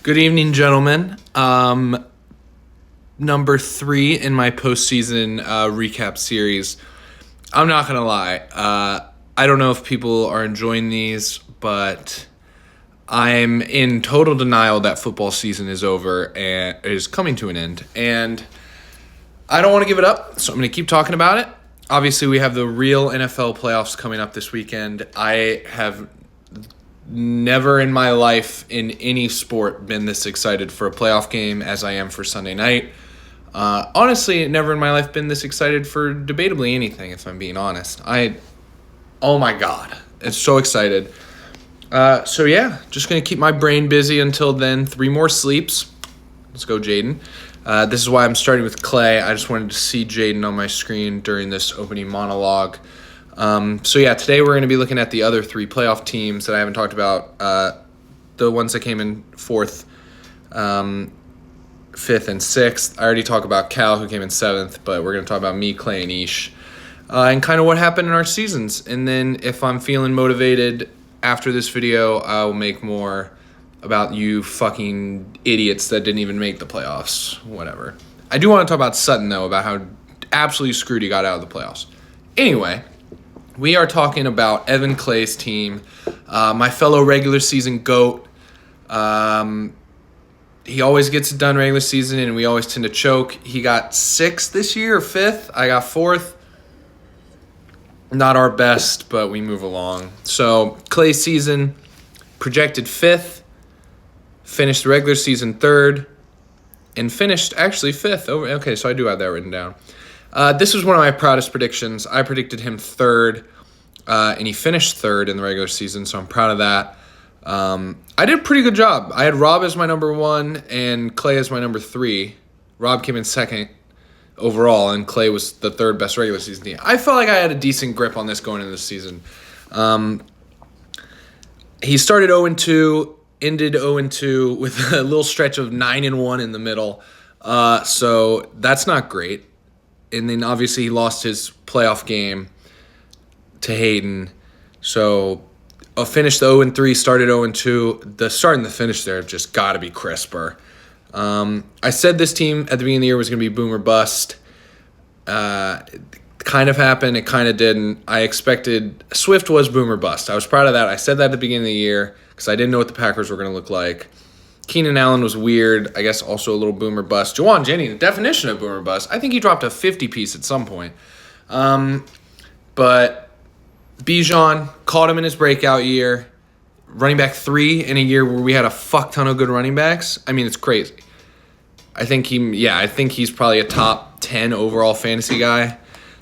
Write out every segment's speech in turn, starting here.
Good evening, gentlemen. Number 3 in my postseason recap series. I'm not going to lie. I don't know if people are enjoying these, but I'm in total denial that football season is over and is coming to an end. And I don't want to give it up, so I'm going to keep talking about it. Obviously, we have the real NFL playoffs coming up this weekend. I have never in my life in any sport been this excited for a playoff game as I am for Sunday night. Honestly, never in my life been this excited for debatably anything, if I'm being honest. Oh my God, it's so excited. So yeah, just going to keep my brain busy until then. 3 more sleeps. Let's go, Jaden. This is why I'm starting with Clay. I just wanted to see Jaden on my screen during this opening monologue. So yeah, today we're going to be looking at the other 3 playoff teams that I haven't talked about. The ones that came in 4th, 5th, and 6th. I already talked about Cal, who came in 7th, but we're going to talk about me, Clay, and Ish. And kind of what happened in our seasons. And then if I'm feeling motivated after this video, I'll make more about you fucking idiots that didn't even make the playoffs. Whatever. I do want to talk about Sutton, though, about how absolutely screwed he got out of the playoffs. Anyway, we are talking about Evan Clay's team, my fellow regular season GOAT. He always gets it done regular season, and we always tend to choke. He got 6th this year, or 5th. I got 4th. Not our best, but we move along. So, Clay's season, projected 5th, finished the regular season 3rd, and finished actually 5th. Okay, so I do have that written down. This was one of my proudest predictions. I predicted him 3rd, and he finished 3rd in the regular season, so I'm proud of that. I did a pretty good job. I had Rob as my number 1 and Clay as my number 3. Rob came in 2nd overall, and Clay was the 3rd best regular season team. I felt like I had a decent grip on this going into the season. He started 0-2, ended 0-2 with a little stretch of 9-1 in the middle. So that's not great. And then obviously he lost his playoff game to Hayden. So finished 0-3, started 0-2. The start and the finish there have just got to be crisper. I said this team at the beginning of the year was going to be boom or bust. It kind of happened. It kind of didn't. I expected Swift was boom or bust. I was proud of that. I said that at the beginning of the year because I didn't know what the Packers were going to look like. Keenan Allen was weird. I guess also a little boom or bust. Juwan Jennings, the definition of boom or bust. I think he dropped a 50-piece at some point. But Bijan caught him in his breakout year. Running back 3 in a year where we had a fuck ton of good running backs. I mean, it's crazy. I think he's probably a top 10 overall fantasy guy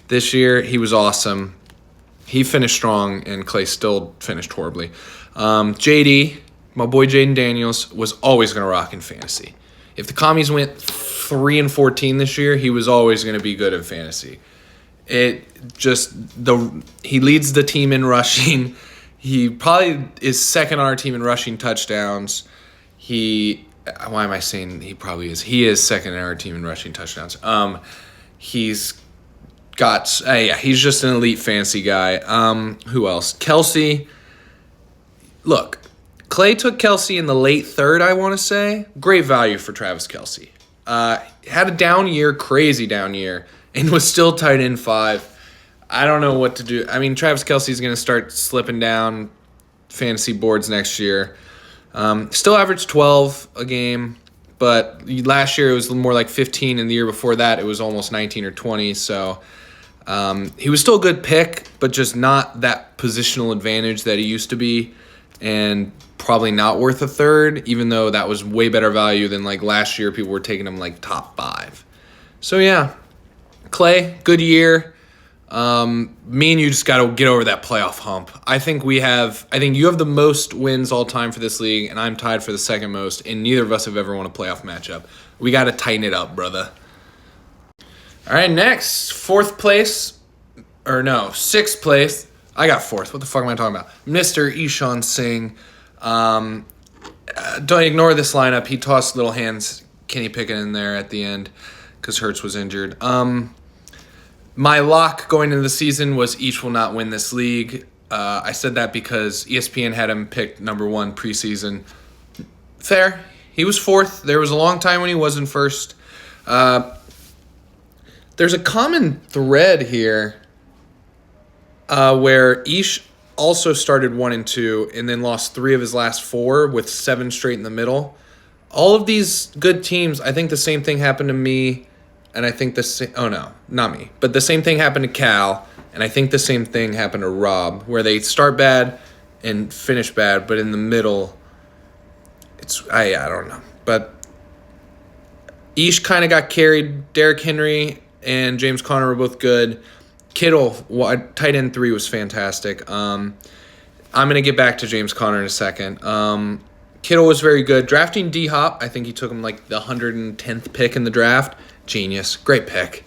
this year. He was awesome. He finished strong, and Clay still finished horribly. JD, my boy Jaden Daniels, was always going to rock in fantasy. If the Commies went 3-14 this year, he was always going to be good in fantasy. He leads the team in rushing. He probably is 2nd on our team in rushing touchdowns. Why am I saying he probably is? He is 2nd on our team in rushing touchdowns. He's just an elite fantasy guy. Who else? Kelsey. Look, Clay took Kelsey in the late 3rd, I want to say. Great value for Travis Kelsey. Had a down year, crazy down year, and was still tight end 5. I don't know what to do. I mean, Travis Kelce's going to start slipping down fantasy boards next year. Still averaged 12 a game, but last year it was more like 15, and the year before that it was almost 19 or 20. So he was still a good pick, but just not that positional advantage that he used to be, and probably not worth a 3rd, even though that was way better value than like last year. People were taking him like top 5. So yeah, Clay, good year. Me and you just got to get over that playoff hump. I think you have the most wins all time for this league, and I'm tied for the 2nd most, and neither of us have ever won a playoff matchup. We got to tighten it up, brother. All right, next, 6th place. I got 4th. What the fuck am I talking about? Mr. Ishan Singh. Don't ignore this lineup. He tossed little hands, Kenny Pickett in there at the end because Hurts was injured. My lock going into the season was Ish will not win this league. I said that because ESPN had him picked number 1 preseason. Fair. He was fourth. There was a long time when he wasn't first. There's a common thread here where Ish also started 1 and 2 and then lost 3 of his last 4 with 7 straight in the middle. All of these good teams, I think the same thing happened to me, and I think the same. Oh no, not me, but the same thing happened to Cal, and I think the same thing happened to Rob, where they start bad and finish bad, but in the middle, I don't know. But Ish kind of got carried. Derrick Henry and James Conner were both good. Kittle, tight end 3 was fantastic. I'm going to get back to James Conner in a second. Kittle was very good. Drafting D-Hop, I think he took him like the 110th pick in the draft. Genius. Great pick.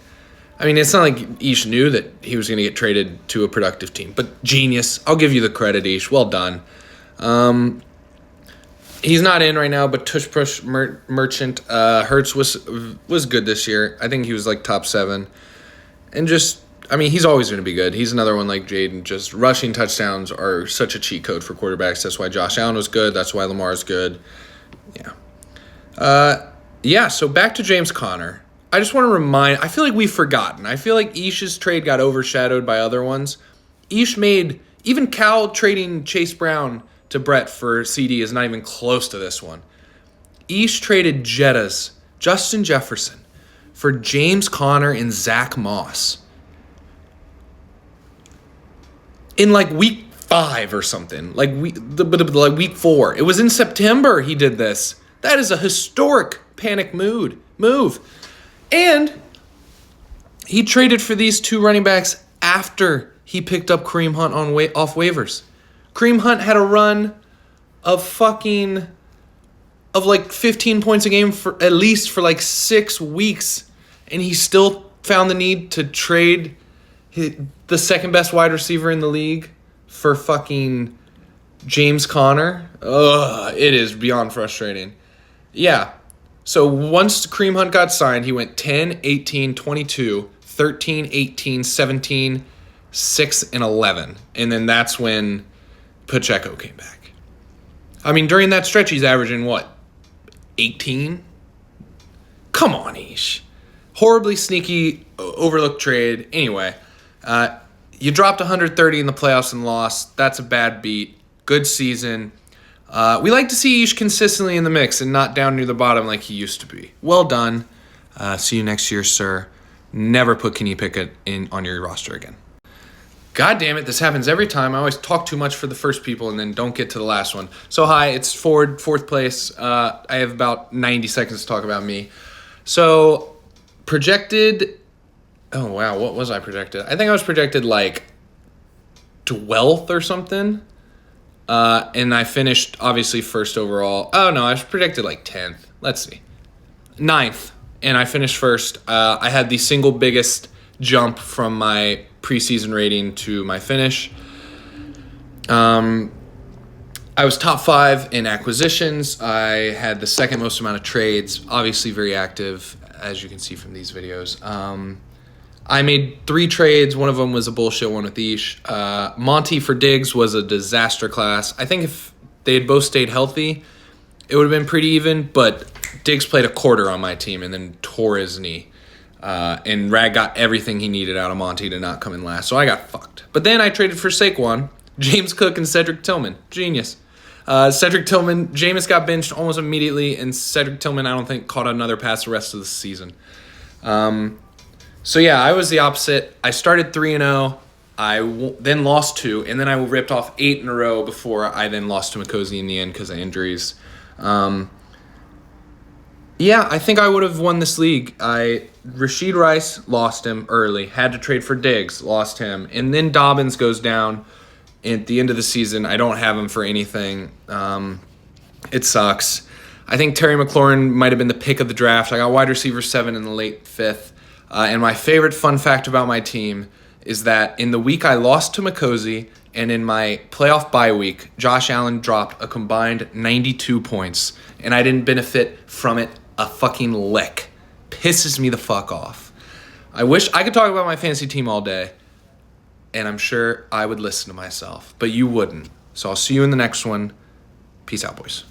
I mean, it's not like Ish knew that he was going to get traded to a productive team, but genius. I'll give you the credit, Ish. Well done. He's not in right now, but Tush Push Merchant, Hurts was good this year. I think he was like top 7. And just, I mean, he's always going to be good. He's another one like Jaden. Just rushing touchdowns are such a cheat code for quarterbacks. That's why Josh Allen was good. That's why Lamar's good. Yeah. So back to James Conner. I just want to remind, I feel like we've forgotten. I feel like Ish's trade got overshadowed by other ones. Ish made, even Cal trading Chase Brown to Brett for CD is not even close to this one. Ish traded Jetta's Justin Jefferson for James Conner and Zach Moss in like week 5 or something, like week 4. It was in September he did this. That is a historic panic move. And he traded for these 2 running backs after he picked up Kareem Hunt off waivers. Kareem Hunt had a run of like 15 points a game for at least for like 6 weeks, and he still found the need to trade the second best wide receiver in the league for fucking James Conner. Ugh, it is beyond frustrating. Yeah. So once Kareem Hunt got signed, he went 10, 18, 22, 13, 18, 17, 6, and 11. And then that's when Pacheco came back. I mean, during that stretch, he's averaging, 18? Come on, Ish. Horribly sneaky, overlooked trade. Anyway, you dropped 130 in the playoffs and lost. That's a bad beat. Good season. We like to see Ish consistently in the mix and not down near the bottom like he used to be. Well done. See you next year, sir. Never put Kenny Pickett on your roster again. God damn it, this happens every time. I always talk too much for the first people and then don't get to the last one. So hi, it's Ford, 4th place. I have about 90 seconds to talk about me. So projected, oh wow, what was I projected? I think I was projected like 12th or something. And I finished obviously 1st overall. Oh no, I was projected like 10th. Let's see. 9th. And I finished 1st. I had the single biggest jump from my preseason rating to my finish. I was top 5 in acquisitions. I had the second most amount of trades. Obviously very active, as you can see from these videos. I made 3 trades. One of them was a bullshit one with Ish. Monty for Diggs was a disaster class. I think if they had both stayed healthy, it would have been pretty even, but Diggs played a quarter on my team and then tore his knee. And Rag got everything he needed out of Monty to not come in last, so I got fucked. But then I traded for Saquon, James Cook, and Cedric Tillman. Genius. Cedric Tillman, Jameis got benched almost immediately, and Cedric Tillman, I don't think, caught another pass the rest of the season. So yeah, I was the opposite. I started 3-0. Then lost 2, and then I ripped off 8 in a row before I then lost to McCosey in the end because of injuries. Yeah, I think I would have won this league. Rashid Rice, lost him early. Had to trade for Diggs, lost him. And then Dobbins goes down at the end of the season. I don't have him for anything. It sucks. I think Terry McLaurin might have been the pick of the draft. I got wide receiver 7 in the late 5th. And my favorite fun fact about my team is that in the week I lost to McCosey and in my playoff bye week, Josh Allen dropped a combined 92 points. And I didn't benefit from it a fucking lick. Pisses me the fuck off. I wish I could talk about my fantasy team all day, and I'm sure I would listen to myself, but you wouldn't. So I'll see you in the next one. Peace out, boys.